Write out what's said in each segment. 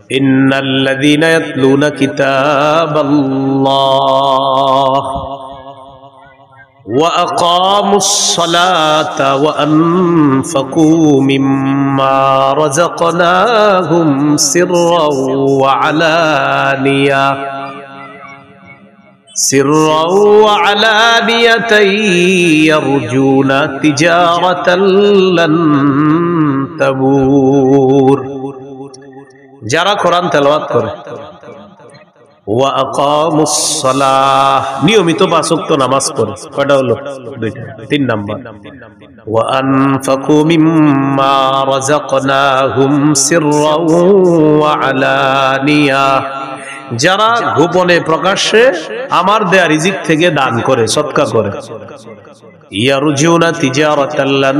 ইন্নাল্লাযীনা ইয়াতলুনা কিতাবাল্লাহ ওয়া আকামুস সালাতা ওয়া আনফাকু মিম্মা রাযাকনাহুম সিররাও ওয়া আলানিয়াতান ইয়ারজুনা তিজারাতান লান তাবুর। যারা কোরআন তেলাওয়াত করে, ওয়া আকামুস সালাহ, নিয়মিত 5 ওয়াক্ত নামাজ পড়ে, কয়টা হলো? 2টা। 3 নাম্বার, ওয়া আনফাকু মিম্মা রাযাকনাহুম সিররাও ওয়া আলানিয়া, যারা গোপনে প্রকাশ্যে আমার দেয়া রিজিক থেকে দান করে, সদকা করে। ইয়ারজুনা তিজারাতান লান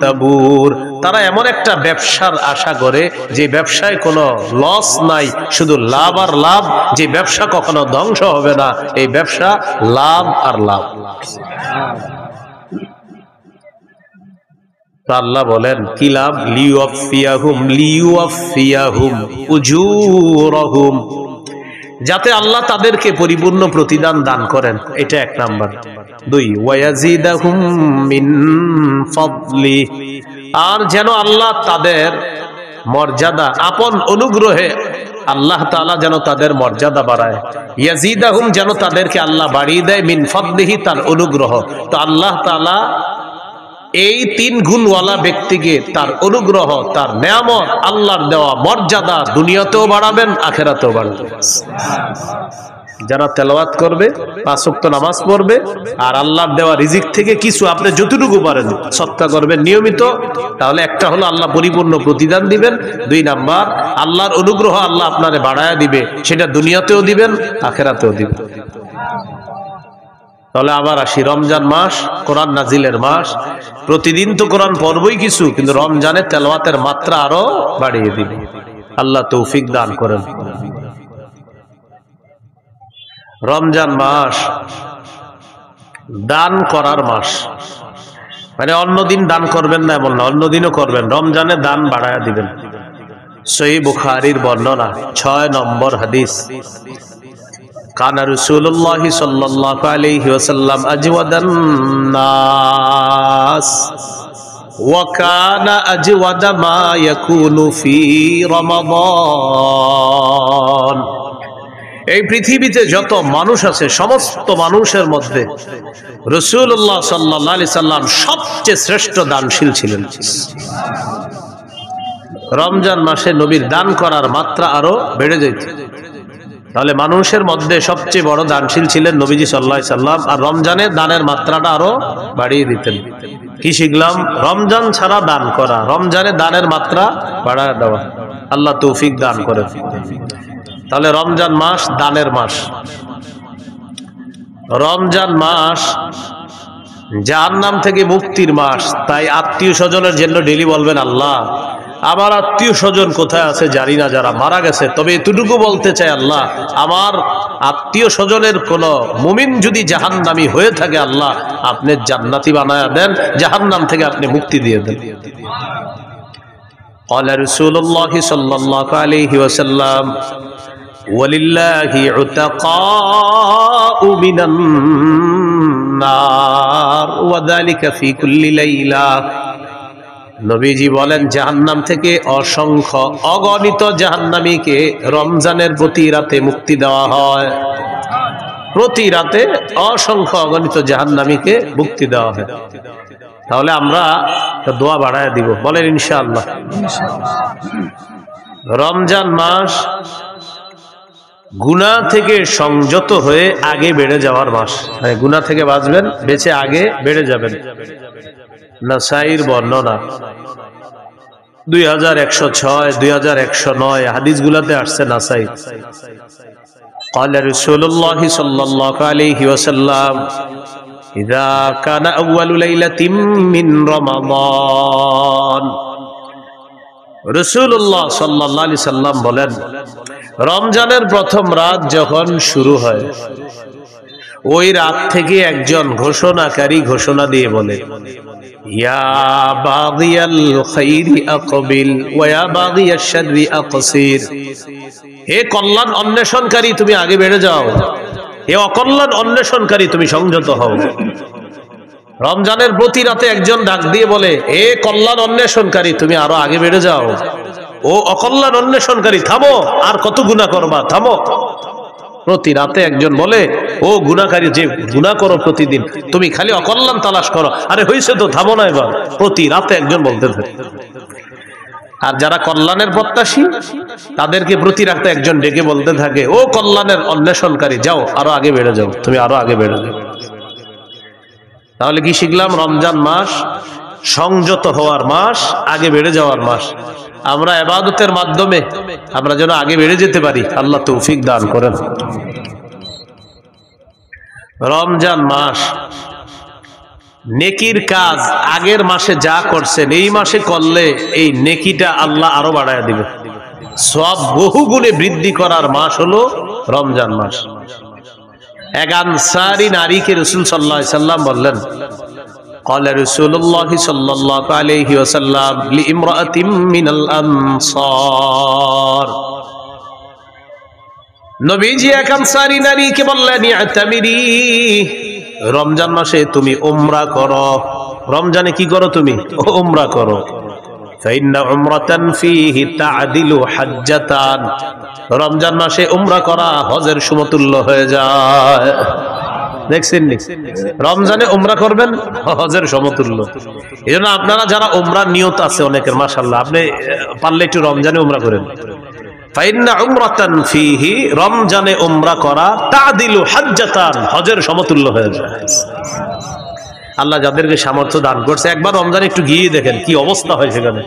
তাবুর, তারা এমন একটা ব্যবসার আশা করে যে ব্যবসায় কোনো লস নাই, শুধু লাভ আর লাভ, যে ব্যবসা কখনো ধ্বংস হবে না, এই ব্যবসা লাভ আর লাভ। আল্লাহ বলেন কি লাভ? লিওয়াফিয়াহুম উজুরহুম, যাতে আল্লাহ তাদেরকে পরিপূর্ণ প্রতিদান দান করেন, এটা 1 নাম্বার। 2, ওয়ায়াজিদাহুম মিন ফাদলি, আর যেন আল্লাহ তাদের মর্যাদা, আপন অনুগ্রহে আল্লাহ তাআলা যেন তাদের মর্যাদা বাড়ায়। ইয়াজিদাহুম, যেন তাদেরকে আল্লাহ বাড়িয়ে দেয়, মিন ফাদলিহি, তার অনুগ্রহ। তো আল্লাহ তাআলা এই 3 গুণওয়ালা ব্যক্তিকে তার অনুগ্রহ, তার নেয়ামত, আল্লাহর দেওয়া মর্যাদা দুনিয়াতেও বাড়াবেন, আখিরাতেও বাড়াবেন। যারা তেলাওয়াত করবে, 5 ওয়াক্ত নামাজ পড়বে, আর আল্লাহর দেওয়া রিজিক থেকে কিছু আপনি যতটুকু পারেন সদকা করবেন নিয়মিত, তাহলে একটা হলো আল্লাহ পরিপূর্ণ প্রতিদান দিবেন, 2 নাম্বার আল্লাহর অনুগ্রহ আল্লাহ আপনারে বাড়ায়া দিবে, সেটা দুনিয়াতেও দিবেন, আখিরাতেও দিবেন। তাহলে আবার আসি, রমজান মাস কোরআন নাজিলের মাস, প্রতিদিন তো কোরআন পড়বই কিছু, কিন্তু রমজানে তেলাওয়াতের মাত্রা আরো বাড়িয়ে দিবে। আল্লাহ তৌফিক দান করেন। রমজান মাস দান করার মাস, মানে অন্যদিন দান করবেন না এমন না, অন্যদিনও করবেন, রমজানে দান বাড়ায়া দিবেন। সহিহ বুখারীর বর্ণনা, 6 নম্বর হাদিস, কানা রাসূলুল্লাহ সাল্লাল্লাহু আলাইহি ওয়াসাল্লাম আজওয়াদান নাস ওয়া কানা আজওয়াদা মা ইয়াকুনু ফি রমাদান। এই পৃথিবীতে যত মানুষ আছে, সমস্ত মানুষের মধ্যে রাসূলুল্লাহ সাল্লাল্লাহু আলাইহি সাল্লাম সবচেয়ে শ্রেষ্ঠ দানশীল ছিলেন। রমজান মাসে নবীর দান করার মাত্রা আরো বেড়ে যেত। তাহলে মানুষের মধ্যে সবচেয়ে বড় দানশীল ছিলেন নবীজি সাল্লাল্লাহু আলাইহি সাল্লাম, আর রমজানে দানের মাত্রাটা আরো বাড়িয়ে দিতেন। কি শিখলাম? রমজান ছাড়া দান করা, রমজানে দানের মাত্রা বাড়ায় দেওয়া। আল্লাহ তৌফিক দান করেন। তাহলে রমজান মাস দানের মাস। রমজান মাস জাহান্নাম থেকে মুক্তির মাস, তাই আত্মীয় স্বজনের জন্য ডেলি বলবেন, আল্লাহ আমার আত্মীয় স্বজন কোথায় আছে জানি না, যারা মারা গেছে, তবে এতটুকু বলতে চাই, আল্লাহ আমার আত্মীয় স্বজনের কোন মুমিন যদি জাহান্নামী হয়ে থাকে, আল্লাহ আপনি জান্নাতি বানায়া দেন, জাহান্নাম থেকে আপনি মুক্তি দিয়ে দেন। قال رسول الله صلى الله عليه وسلم ولله عتقاء من النار وذلك في كل ليلة। নবীজি বলেন, জাহান্নাম থেকে অসংখ্য অগণিত জাহান্নামীকে রমজানের প্রতি রাতে মুক্তি দেওয়া হয়। প্রতি রাতে অসংখ্য অগণিত জাহান্নামীকে মুক্তি দেওয়া হয়। তাহলে আমরা দোয়া বাড়ায় দিব, বলেন ইনশাআল্লাহ। রমজান মাস গুনাহ থেকে সংযত হয়ে আগে বেড়ে যাওয়ার মাস। গুনাহ থেকে বাঁচবেন, বেঁচে আগে বেড়ে যাবেন। নাসাইর বর্ণনা 2106, 2109 হাদিসগুলোতে আসছে নাসাই। قال رسول الله صلى الله عليه وسلم إذا كان أول ليلة من رمضان। রাসূলুল্লাহ সাল্লাল্লাহু আলাইহি সাল্লাম বলেন, রমজানের প্রথম রাত যখন শুরু হয়, ওই রাত থেকে একজন ঘোষণাকারী ঘোষণা দিয়ে বলে, ইয়া বাগিয়াল খাইরি আকবিল ওয়া ইয়া বাগিয়াশ শাররি আকসির। হে কল্যাণ অন্বেষণকারী তুমি আগে বেড়ে যাও, হে অকল্যাণ অন্বেষণকারী তুমি সংযত হও। রমজানের প্রতি রাতে একজন ডাক দিয়ে বলে, হে কল্যাণ অন্বেষণকারী তুমি আরো আগে বেড়ে যাও, ও অকল্যাণ অন্বেষণকারী থামো, আর কত গুনাহ করবা, থামো। প্রতি রাতে একজন বলে, ও গুনাহকারী যে গুনাহ করো প্রতিদিন, তুমি খালি অকল্যাণ তালাশ করো, আরে হইছে তো, থামো না এবার। প্রতি রাতে একজন বলতে থাকে। আর যারা কল্যাণের প্রত্যাশী তাদেরকে প্রতি রাতে একজন ডেকে বলতে থাকে, ও কল্যাণের অন্বেষণকারী যাও, আরো আগে বেড়ে যাও, তুমি আরো আগে বেড়ে যাও। তাহলে কি শিখলাম? রমজান মাস সংযত হওয়ার মাস, আগে বেড়ে যাওয়ার মাস। আমরা ইবাদতের মাধ্যমে আমরা যেন আগে বেড়ে যেতে পারি, আল্লাহ তৌফিক দান করেন। রমজান মাস নেকির কাজ আগের মাসে যা করছেন এই মাসে করলে এই নেকিটা আল্লাহ আরো বাড়ায় দিবে। সওয়াব বহুগুণে বৃদ্ধি করার মাস হলো রমজান মাস। এক আনসারী নারীকে রাসূল সাল্লাল্লাহু আলাইহি সাল্লাম বললেন, قال رسول الله صلى الله عليه وسلم لامرأة من الأنصار, নবীজি এক আনসারী নারীকে বললেন, ইআতামিরি, রমজান মাসে তুমি উমরা করো। রমজানে কি করো? তুমি উমরা করো। ফাইন্না উমরাতান ফীহি তা'দিলু হাজ্জাতান, রমজান মাসে উমরা করা হজের সমতুল্য হয়ে যায়। দেখছেন নি? রমজানে উমরা করবেন, হজের সমতুল্য। এজন্য আপনারা যারা উমরার নিয়ত আছে অনেকের, মাশাআল্লাহ, আপনি পারলে একটু রমজানে উমরা করেন। ফাইন্না উমরাতান ফীহি, রমজানে উমরা করা তা'দিলু হাজ্জাতান, হজের সমতুল্য হয়ে যায়। আল্লাহ যাদেরকে সামর্থ্য দান করছে, একবার রমজানে একটু গিয়ে দেখেন কি অবস্থা হয় সেখানে।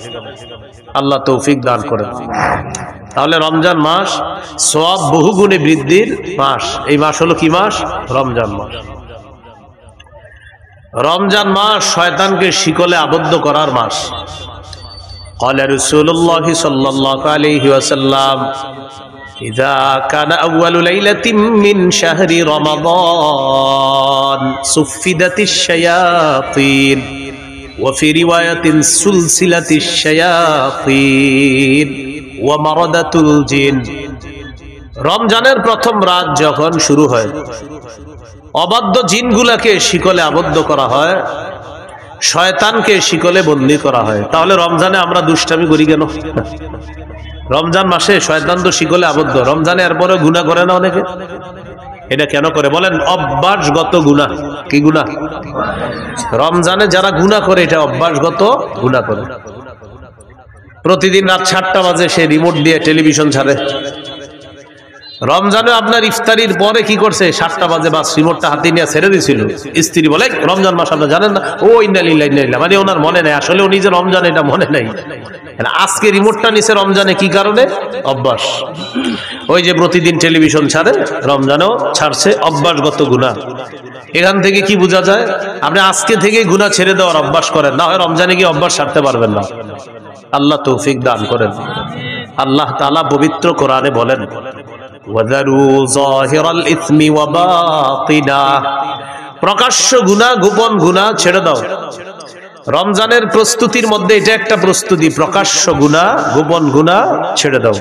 আল্লাহ তৌফিক দান করেন। তাহলে রমজান মাস সওয়াব বহুগুণে বৃদ্ধির মাস। এই মাস হলো কি মাস? রমজান মাস। রমজান মাস শয়তানকে শিকলে আবদ্ধ করার মাস। قال رسول الله صلى الله عليه وسلم إذا كان أول ليلة من شهر رمضان صفدت الشياطين وفي رواية سلسلة الشياطين ومردة الجن। রমজানের প্রথম রাত যখন শুরু হয়, অবাধ্য জিনগুলাকে শিকলে আবদ্ধ করা হয়, শয়তানকে শিকলে বন্দী করা হয়। তাহলে রমজানে আমরা দুষ্টামি করি কেন? রমজান মাসে শয়তান তো শিকলে আবদ্ধ, রমজানে এরপরে গুনাহ করে না অনেকে? এটা কেন করে বলেন? অভ্যাসগত গুনাহ। কি গুনাহ? রমজানে যারা গুনাহ করে এটা অভ্যাসগত গুনাহ করে। প্রতিদিন রাত 7টা বাজে সে রিমোট দিয়ে টেলিভিশন ছাড়ে। রমজানে আপনার ইফতারির পরে কি করছে? 7টা বাজে বাস রিমোটটা হাতে নিয়ে ছেড়ে দিয়েছিল। স্ত্রী বলে, রমজান মাস আপনারা জানেন না? ও ইন্না লিল্লাহি ওয়া ইন্না ইলাইহি রাজিউন। মানে ওনার মনে নাই, আসলে উনি যে রমজান এটা মনে নাই। আজকে রিমোটটা নিছে রমজানে, কি কারণে? অভ্যাস। ওই যে প্রতিদিন টেলিভিশন ছাড়ে, রমজানেও ছাড়ছে, অভ্যাসগত গুনাহ। এখান থেকে কি বোঝা যায়? আপনি আজকে থেকে গুনাহ ছেড়ে দেওয়ার অভ্যাস করেন, না হয় রমজানে গিয়ে অভ্যাস ছাড়তে পারবেন না। আল্লাহ তৌফিক দান করেন। আল্লাহ তাআলা পবিত্র কোরআনে বলেন, ওয়াযারু যাহিরাল ইসমি ওয়া বাতিনা, প্রকাশ্য গুনাহ গোপন গুনাহ ছেড়ে দাও। রমজানের প্রস্তুতির মধ্যে এটা একটা প্রস্তুতি, প্রকাশ্য গুনাহ গোপন গুনাহ ছেড়ে দাও।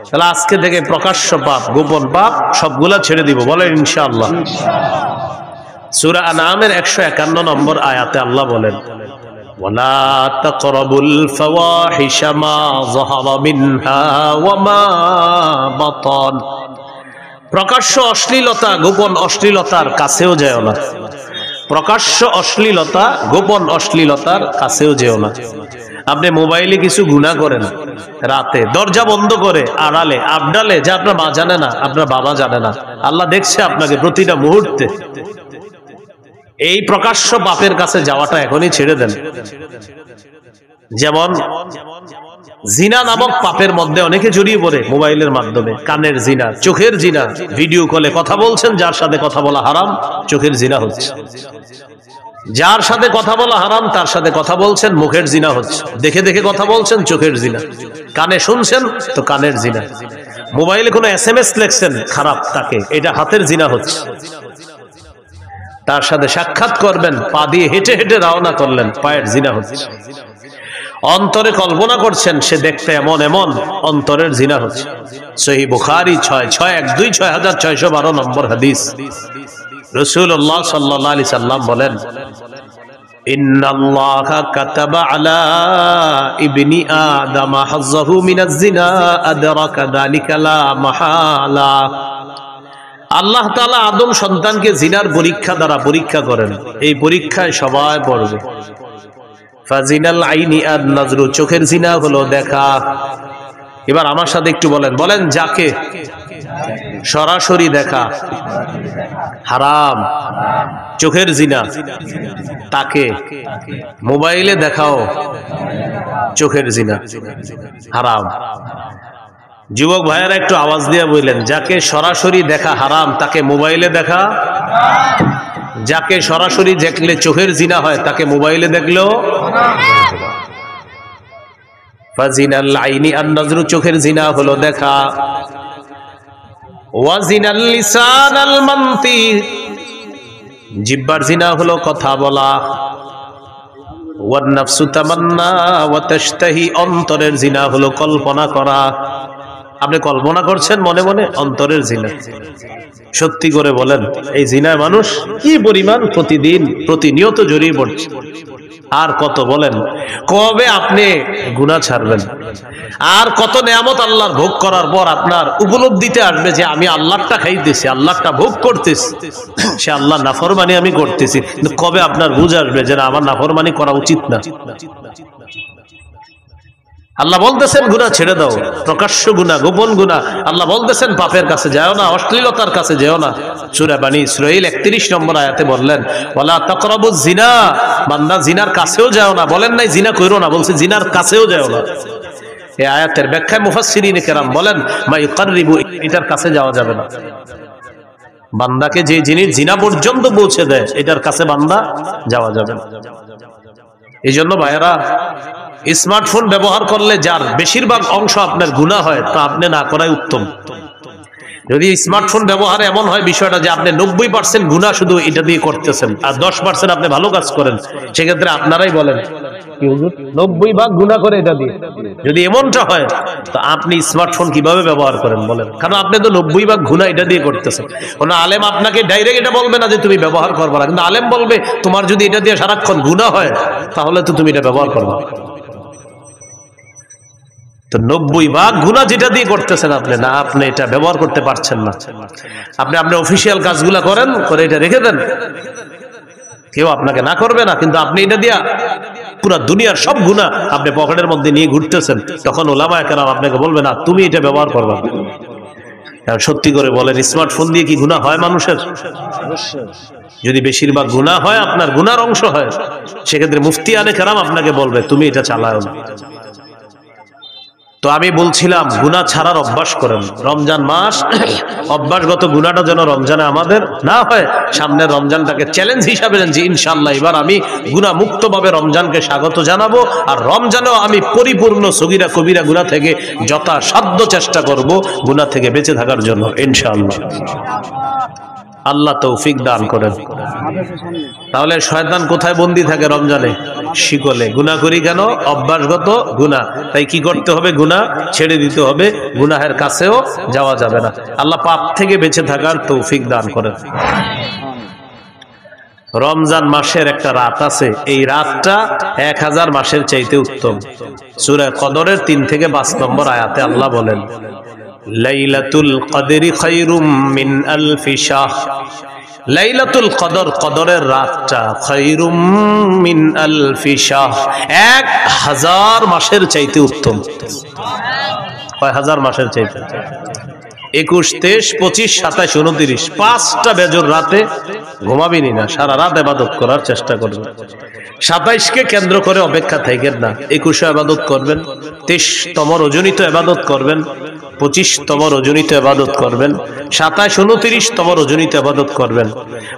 তাহলে আজকে থেকে প্রকাশ্য পাপ গোপন পাপ সবগুলা ছেড়ে দিব, বলেন ইনশাআল্লাহ। সূরা আনআমের 151 নম্বর আয়াতে আল্লাহ বলেন, ওয়ালা তাকরাবুল ফাওয়াহিশা মা যাহারা মিনহা ওয়া মা বাতান, প্রকাশ্য অশ্লীলতা গোপন অশ্লীলতার কাছেও যেও না। প্রকাশ্য অশ্লীলতা গোপন অশ্লীলতার কাছেও যেও না। আপনি মোবাইলে কিছু গুনাহ করেন, রাতে দরজা বন্ধ করে আড়ালে আবডালে, যা আপনার মা জানে না, আপনার বাবা জানে না, আল্লাহ দেখছে আপনাকে প্রতিটা মুহূর্তে। এই প্রকাশ্য পাপের কাছে যাওয়াটা এখনই ছেড়ে দেন। যেমন জিনা নামক পাপের মধ্যে অনেকে জড়িয়ে পড়ে মোবাইলের মাধ্যমে। কানের জিনা, চোখের জিনা, ভিডিও কলে কথা বলছেন, যার সাথে কথা বলা হারাম, চোখের জিনা হচ্ছে। যার সাথে কথা বলা হারাম তার সাথে কথা বলছেন, মুখের জিনা হচ্ছে। দেখে দেখে কথা বলছেন, চোখের জিনা। কানে শুনছেন তো কানের জিনা। মোবাইলে কোনো SMS লিখছেন খারাপ তাকে, এটা হাতের জিনা হচ্ছে। তার সাথে সাক্ষাৎ করবেন, পা দিয়ে হেঁটে হেঁটে রওনা করলেন, পায়ের জিনা হচ্ছে। অন্তরে কল্পনা করছেন সে দেখতে এমন এমন, অন্তরের জিনা হচ্ছে। সহিহ বুখারী 6612 নম্বর হাদিস। রাসূলুল্লাহ সাল্লাল্লাহু আলাইহি সাল্লাম বলেন, ইন্নাল্লাহা কাতাবা আলা ইবনি আদম হাজ্জাহু মিনাজ জিনা আদরাকা যালিকা লা মাহালা। আল্লাহ তাআলা আদম সন্তানকে জিনার পরীক্ষা দ্বারা পরীক্ষা করেন, এই পরীক্ষায় সবাই পড়বে। ফাজিনাল আইনি আন নাজরু, চোখের জিনা হলো দেখা। এবার আমার সাথে একটু বলেন, বলেন যাকে সরাসরি দেখা হারাম, চোখের জিনা, তাকে মোবাইলে দেখাও চোখের জিনা হারাম। যুবক ভাইয়েরা একটু আওয়াজ দিয়ে বললেন, যাকে সরাসরি দেখা হারাম তাকে মোবাইলে দেখা, যাকে সরাসরি দেখলে চোখের জিনা হয় তাকে মোবাইলে দেখলেও ফাজিনাল আইনি আন নাজরু, চোখের জিনা হলো দেখা। ওয়াজিনাল লিসানাল মানতিক, জিহ্বার জিনা হলো কথা বলা। ওয়ান নাফসু তামান্না ওয়া তাশতাহি, অন্তরের জিনা হলো কল্পনা করা। আপনি কল্পনা করছেন মনে মনে, অন্তরের জিনা। সত্যি করে বলেন, এই জিনায় মানুষ কি পরিমাণ প্রতিদিন প্রতিনিয়ত জড়িয়ে পড়ছে। আর কত বলেন, কবে আপনি গুনাহ ছাড়বেন? আর কত নেয়ামত আল্লাহর ভোগ করার পর আপনার উপলব্ধিতে আসবে যে আমি আল্লাহটা খাইতেছি, আল্লাহটা ভোগ করতেছি, সে আল্লাহ নাফরমানি আমি করতেছি। কিন্তু কবে আপনার বুঝ আসবে যে আমার নাফরমানি করা উচিত না? আল্লাহ বলতেছেন গুনাহ ছেড়ে দাও, প্রকাশ্য গুনাহ, গোপন গুনাহ। আল্লাহ বলতেছেন পাপের কাছে যাও না, অশ্লীলতার কাছে যেও না। সূরা বনী ইসরাঈল 31 নম্বর আয়াতে বললেন, ওয়ালা তাকরাবুজ জিনা, বান্দা জিনার কাছেও যাও না। বলেন নাই জিনা কইরো না, বলছে জিনার কাছেও যাও না। এই আয়াতের ব্যাখ্যায় মুফাসসিরিনে কেরাম বলেন, মা ইউকাররিবু, এটার কাছে যাওয়া যাবে না। বান্দাকে যে জিনিস জিনা পর্যন্ত পৌঁছে দেয়, এটার কাছে বান্দা যাওয়া যাবে না। এই জন্য ভাইয়েরা, স্মার্টফোন ব্যবহার করলে যার বেশিরভাগ অংশ আপনার গুনাহ হয়, তা আপনি না করাই উত্তম। যদি স্মার্টফোন ব্যবহারে এমন হয় বিষয়টা যে আপনি 90% গুনাহ শুধু এটা দিয়ে করতেছেন, আর 10% আপনি ভালো কাজ করেন, সেক্ষেত্রে আপনারাই বলেন কি হুজুর 90 ভাগ গুনাহ করে এটা দিয়ে। যদি এমনটা হয়, তো আপনি স্মার্টফোন কিভাবে ব্যবহার করেন বলেন? কারণ আপনি তো 90 ভাগ গুনাহ এটা দিয়ে করতেছেন। কোন আলেম আপনাকে ডাইরেক্ট এটা বলবে না যে তুমি ব্যবহার করবে না, কিন্তু আলেম বলবে তোমার যদি এটা দিয়ে সারাক্ষণ গুনাহ হয়, তাহলে তো তুমি এটা ব্যবহার করবে। তো 90 ভাগ গুনাহ যেটা দিয়ে করতেছেন আপনি, না আপনি এটা ব্যবহার করতে পারছেন না। আপনি আপনার অফিসিয়াল কাজগুলা করেন, করে এটা রেখে দেন, কেউ আপনাকে না করবে না, কিন্তু আপনি এটা দিয়া পুরা দুনিয়ার সব গুনাহ আপনি পকেটের মধ্যে নিয়ে ঘুরতেছেন। তখন ওলামায়ে কেরাম আপনাকে বলবে না তুমি এটা ব্যবহার করবে না। সত্যি করে বলেন, স্মার্টফোন দিয়ে কি গুনাহ হয় মানুষের? যদি বেশিরভাগ গুনাহ হয়, আপনার গুনার অংশ হয়, সেক্ষেত্রে মুফতিয়ানে কেরাম আপনাকে বলবে তুমি এটা চালাও না। তো আমি বলছিলাম গুনাহ ছাড়ার অভ্যাস করেন। রমজান মাস অভ্যাসগত গুনাহটা যেন রমজানে আমাদের না হয়। সামনের রমজানটাকে চ্যালেঞ্জ হিসাবে নেন যে ইনশাআল্লাহ এবার আমি গুনাহ মুক্তভাবে রমজানকে স্বাগত জানাবো, আর রমজানেও আমি পরিপূর্ণ সগীরা কবিরা গুনাহ থেকে যথাসাধ্য চেষ্টা করব গুনাহ থেকে বেঁচে থাকার জন্য ইনশাআল্লাহ। আল্লাহ তৌফিক দান করেন। তাহলে শয়তান কোথায় বন্দী থাকে? রমজানে শিকলে। গুনাহ করি কেন? অভ্যাসগত গুনাহ। তাই কি করতে হবে? গুনাহ ছেড়ে দিতে হবে, গুনাহের কাছেও যাওয়া যাবে না। আল্লাহ পাপ থেকে বেঁচে থাকার তৌফিক দান করেন। রমজান মাসের একটা রাত আছে, এই রাতটা 1000 মাসের চাইতে উত্তম। সূরা কদরের 3 থেকে 5 নম্বর আয়াতে আল্লাহ বলেন, লাইলাতুল কদরি খায়রুম মিন আলফি শাহ। লাইলাতুল কদর, কদরের রাতটা, খায়রুম মিন আলফি শাহ, 1000 মাসের চাইতে উত্তম। কয় হাজার মাসের চাইতে? 21, 23, 25, 27, 29, 5টা বেজর রাতে ঘুমাবিনি না, সারা রাত ইবাদত করার চেষ্টা করবেন। 27কে কেন্দ্র করে অপেক্ষা থাকেন না, 21 ইবাদত করবেন, 23তম রজনীতে ইবাদত করবেন, 25তম রজনীতে ইবাদত করবেন, 27, 29তম রজনীতে ইবাদত করবেন।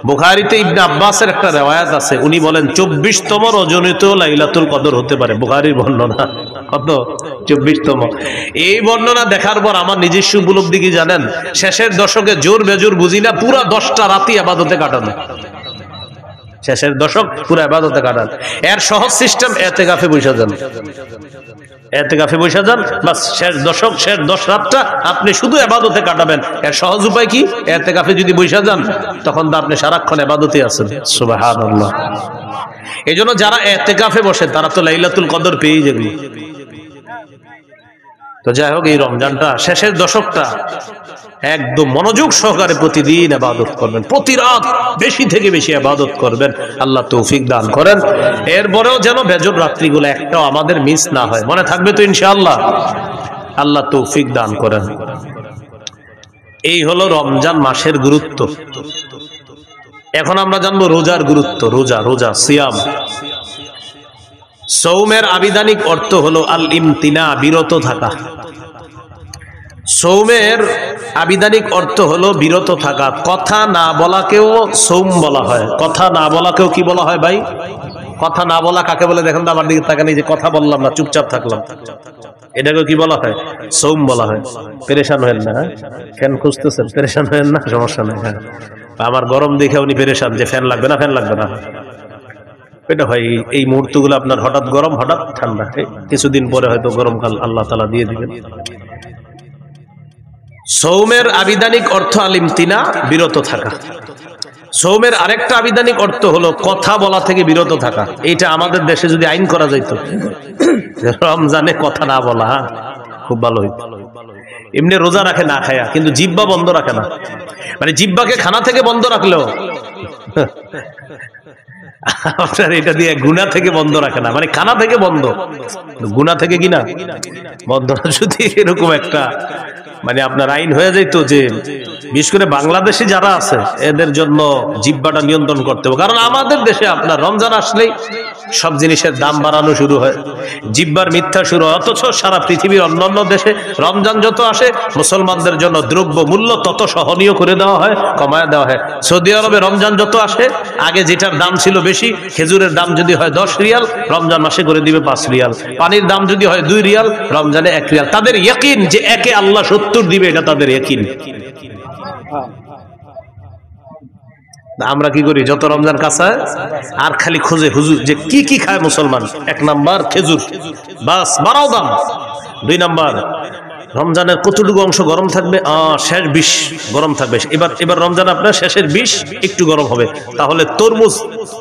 বুখারীতে ইবনে আব্বাসের একটা riwayat আছে, উনি বলেন 24তম রজনীতেও লাইলাতুল কদর হতে পারে। বুখারীর বর্ণনা। কত? 24তম। এই বর্ণনা দেখার পর আমার নিজস্ব উপলব্ধি কি জানেন? শেষের দশকে জোর বেজোর বুঝি না, পুরা 10টা রাতই ইবাদতে কাটানো। শেষের দশক পুরো ইবাদতে কাটান। এর সহজ সিস্টেম ইতিকাফে বসে যান, ইতিকাফে বসে যান, বাস শেষ দশক শেষ 10 রাতটা আপনি শুধু ইবাদতে কাটাবেন। এর সহজ উপায় কি? ইতিকাফে যদি বসে যান তখন তো আপনি সারাক্ষণ ইবাদতে আছেন। সুবহানাল্লাহ। এইজন্য যারা ইতিকাফে বসে তারা তো লাইলাতুল কদর পেয়ে যাবে। তো যাই হোক, এই রমজানটা শেষের দশকটা একদম মনোযোগ সহকারে প্রতিদিন ইবাদত করবেন, প্রতি রাত বেশি থেকে বেশি ইবাদত করবেন। আল্লাহ তৌফিক দান করেন। এরপরেও যেন বেজর রাত্রিগুলো একটাও আমাদের মিস না হয়। মনে থাকবে তো ইনশাআল্লাহ? আল্লাহ তৌফিক দান করেন। এই হলো রমজান মাসের গুরুত্ব। এখন আমরা জানবো রোজার গুরুত্ব। রোজা সিয়াম। সৌমের আবিধানিক অর্থ হলো আল ইমতিনা, বিরত থাকা। সৌমের আবিধানিক অর্থ হলো বিরত থাকা। কথা না বলাকেও সৌম বলা হয়। কথা না বলাকেও কি বলা হয় ভাই? কথা না বলা কাকে বলে দেখেন তো আমার দিকে তাকান। এই যে কথা বললাম না, চুপচাপ থাকলাম, এটাকেও কি বলা হয়? সৌম বলা হয়। পেরেশান হয়েন না, ফ্যান খুঁজতেছেন, পেরেশান হয়েন না, সমস্যা নেই। হ্যাঁ, আমার গরম দেখে উনি পেরেশান যে ফ্যান লাগবে না, ফ্যান লাগবে না। এটা হয় এই মুহূর্তগুলো আপনার হঠাৎ গরম হঠাৎ ঠান্ডা, কিছুদিন পরে হয়তো গরমকাল আল্লাহ তাআলা দিয়ে দিবেন। সৌমের আবিধানিক অর্থ আল ইমতিনা, বিরত থাকা। সৌমের আরেকটা আবিধানিক অর্থ হলো কথা বলা থেকে বিরত থাকা। এটা আমাদের দেশে যদি আইন করা যাইতো, রমজানে কথা না বলা, খুব ভালো হইতো। এমনি রোজা রাখে না খায়া, কিন্তু জিহ্বা বন্ধ রাখে না। মানে জিহ্বাকে খানা থেকে বন্ধ রাখলেও আপনার এটা দিয়ে গুনাহ থেকে বন্ধ রাখে না, মানে খানা থেকে বন্ধ, গুনাহ থেকে কিনা বন্ধ। যদি এরকম একটা মানে আপনার আইন হয়ে যেত যে বিশেষ করে বাংলাদেশে যারা আছে এদের জন্য জিহ্বাটা নিয়ন্ত্রণ করতে হবে। কারণ আমাদের দেশে আপনার রমজান আসলেই সব জিনিসের দাম বাড়ানো শুরু হয়, জিহ্বার মিথ্যা শুরু হয়। অথচ সারা পৃথিবীর অন্যান্য দেশে রমজান যত আসে মুসলমানদের জন্য দ্রব্য মূল্য তত সহনীয় করে দেওয়া হয়, কমায় দেওয়া হয়। সৌদি আরবে রমজান যত আসে, আগে যেটার দাম ছিল বেশি, খেজুরের দাম যদি হয় 10 রিয়াল, রমজান মাসে করে দিবে 5 রিয়াল। পানির দাম যদি হয় 2 রিয়াল, রমজানে 1 রিয়াল। তাদের ইয়াকিন যে একে আল্লাহ 70 দিবে, এটা তাদের ইয়াকিন। আমরা কি করি? যত রমজান কাছে আর খালি খুঁজে হুজুর যে কি কি খায় মুসলমান। 1 নাম্বার খেজুর, বাস বাড়াও দাম। 2 নাম্বার রমজানের কতটুকু অংশ গরম থাকবে? শেষ 20 গরম থাকবে। এবার রমজান আপনার শেষের 20 একটু গরম হবে, তাহলে তরমুজ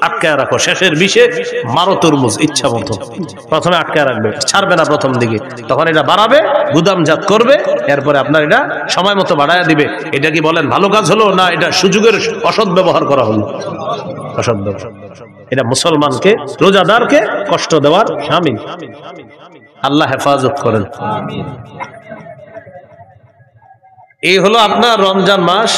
আটকায় রাখো। শেষের 20-এ মারো তরমুজ ইচ্ছা মতো, প্রথমে আটকায় রাখবে, ছাড়বে না প্রথম দিকে। তখন এটা বাড়াবে, গুদামজাত করবে, এরপরে আপনার এটা সময় মতো বাড়ায় দিবে। এটা কি বলেন ভালো কাজ হলো না এটা সুযোগের অসৎ ব্যবহার করা হলো? অসৎ ব্যবহার। এটা মুসলমানকে, রোজাদারকে কষ্ট দেওয়ার শামিল। আল্লাহ হেফাজত করেন। এই হলো আপনার রমজান মাস।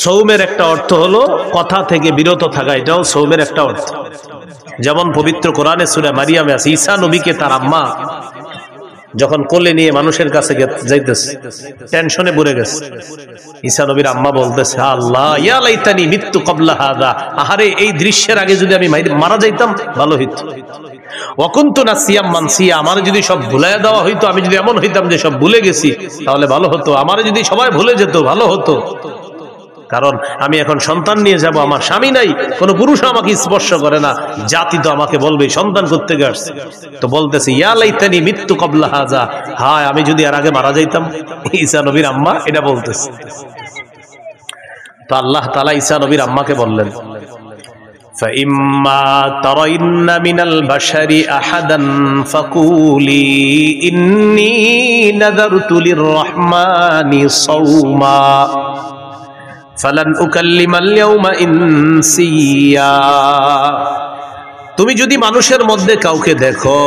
সৌমের একটা অর্থ হলো কথা থেকে বিরত থাকা, এটাও সৌমের একটা অর্থ। যেমন পবিত্র কোরআনে সূরা মারিয়ামে আছে, ঈসা নবীকে তার আম্মা যখন কোলে নিয়ে মানুষের কাছে যাইতেছে, টেনশনে পড়ে গেছে। ঈসা নবীর আম্মা বলতেছে, আল্লাহ ইয়া লাইতানি মিতু ক্বাবলা হাযা, আহারে এই দৃশ্যের আগে যদি আমি মারা যাইতাম ভালো হইতো। ওয়াকুনতু নাসিয়াম মানসিয়া, আমার যদি সব ভুলাইয়া দেওয়া হইতো, আমি যদি এমন হইতাম যে সব ভুলে গেছি তাহলে ভালো হতো। আমার যদি সবাই ভুলে যেত ভালো হতো। কারণ আমি এখন সন্তান নিয়ে যাব, আমার স্বামী নাই, কোনো পুরুষ আমাকে স্পর্শ করে না, জাতি তো আমাকে বলবে সন্তান করতে গেছে। তো বলতেছে ইয়া লাইতানি মিতু ক্বাবলা হাযা, হায় আমি যদি এর আগে মারা যাইতাম। ঈসা নবীর আম্মা এটা বলতেছে। তো আল্লাহ তাআলা ঈসা নবীর আম্মাকে বললেন, فَإِمَّا تَرَيِنَّ مِنَ الْبَشَرِ أَحَدًا فَقُولِي إِنِّي نَذَرْتُ لِلرَّحْمَنِ صَوْمًا فَلَنْ أُكَلِّمَ الْيَوْمَ إِنسِيًّا। তুমি যদি মানুষের মধ্যে কাউকে দেখো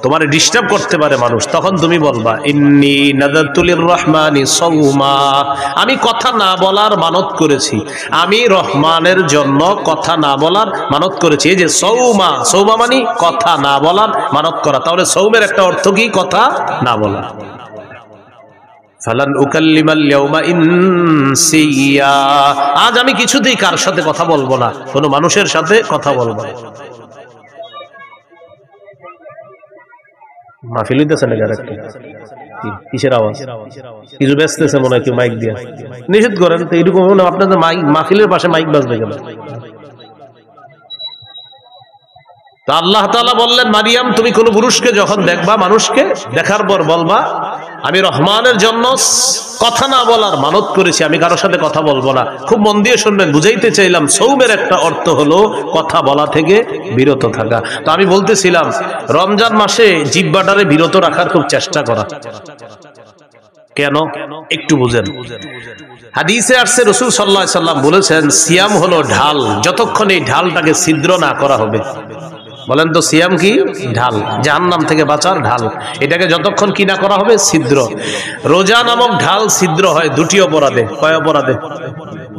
তোমারে ডিস্টার্ব করতে পারে মানুষ, তখন তুমি বলবা ইন্নী নাযারতু লিররহমানি সাওমা, আমি কথা না বলার মানত করেছি, আমি রহমানের জন্য কথা না বলার মানত করেছি। এই যে সাওমা, সাওমা মানে কথা না বলার মানত করা। তাহলে সাওমের একটা অর্থ কি? কথা না বলা। ফালান উকাল্লিমাল ইয়াউমা ইনসিয়া, আজ আমি কিছুতেই কার সাথে কথা বলবো না, কোনো মানুষের সাথে কথা বলবো না। মাহফিল হইতেছে না আরেকটা কিসের আওয়াজ? কিছু বেচতেছে মনে হয় কেউ মাইক দিয়ে। নিষেধ করেন তো, এরকম আপনাদের মাইক মাহফিলের পাশে মাইক বাজবে কেন? তো আল্লাহ তাআলা বললেন, মারিয়াম তুমি কোন পুরুষকে যখন দেখবা, মানুষকে দেখার পর বলবা আমি রহমানের জন্য কথা না বলার মানত করেছি, আমি কারোর সাথে কথা বলবো না। খুব মন দিয়ে শুনবেন, বুঝাইতে চাইলাম সৌমের একটা অর্থ হলো কথা বলা থেকে বিরত থাকা। তো আমি বলতেছিলাম রমজান মাসে জিহ্বাটারে বিরত রাখার খুব চেষ্টা করা। কেন একটু বুঝেন। হাদিসে আসছে রাসূল সাল্লাল্লাহু আলাইহি সাল্লাম বলেছেন, সিয়াম হলো ঢাল, যতক্ষণ এই ঢালটাকে ছিদ্র না করা হবে। বলেন তো সিয়াম কি? ঢাল, জাহান্নাম থেকে বাঁচার ঢাল। এটাকে যতক্ষণ কি না করা হবে, ছিদ্র। রোজা নামক ঢাল ছিদ্র হয় দুটি অপরাধে। কয় অপরাধে?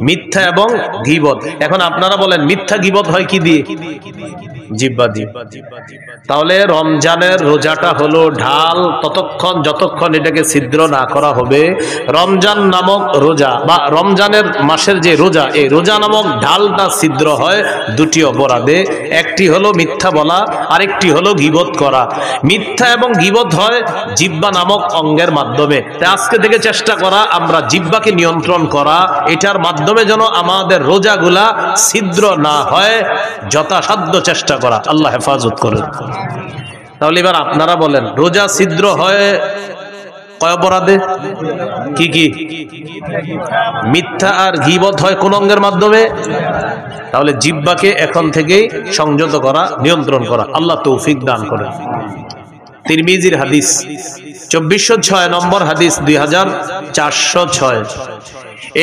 মিথ্যা এবং গীবত। এখন আপনারা বলেন মিথ্যা গীবত হয় কি দিয়ে? জিহ্বা দিয়ে। তাহলে রমজানের রোজাটা হলো ঢাল, ততক্ষণ যতক্ষণ এটাকে ছিদ্র না করা হবে। রমজান নামক রোজা বা রমজানের মাসের যে রোজা, এই রোজা নামক ঢালটা ছিদ্র হয় দুটি অপরাধে। একটি হলো মিথ্যা বলা, আরেকটি হলো গীবত করা। মিথ্যা এবং গীবত হয় জিহ্বা নামক অঙ্গের মাধ্যমে। তাই আজকে থেকে চেষ্টা করা আমরা জিহ্বাকে নিয়ন্ত্রণ করা, এটার মাধ্যমে যেন আমাদের রোজাগুলা ছিদ্র না হয়, যথাসাধ্য চেষ্টা করা। আল্লাহ হেফাজত করেন। তাহলে এবার আপনারা বলেন রোজা ছিদ্র হয় কয় অপরাধে? কি কি? মিথ্যা আর গীবত হয় কোন অঙ্গের মাধ্যমে? তাহলে জিহ্বাকে এখন থেকেই সংযত করা, নিয়ন্ত্রণ করা। আল্লাহ তৌফিক দান করেন। তিরমিজির হাদিস 2406 নম্বর হাদিস, 2406।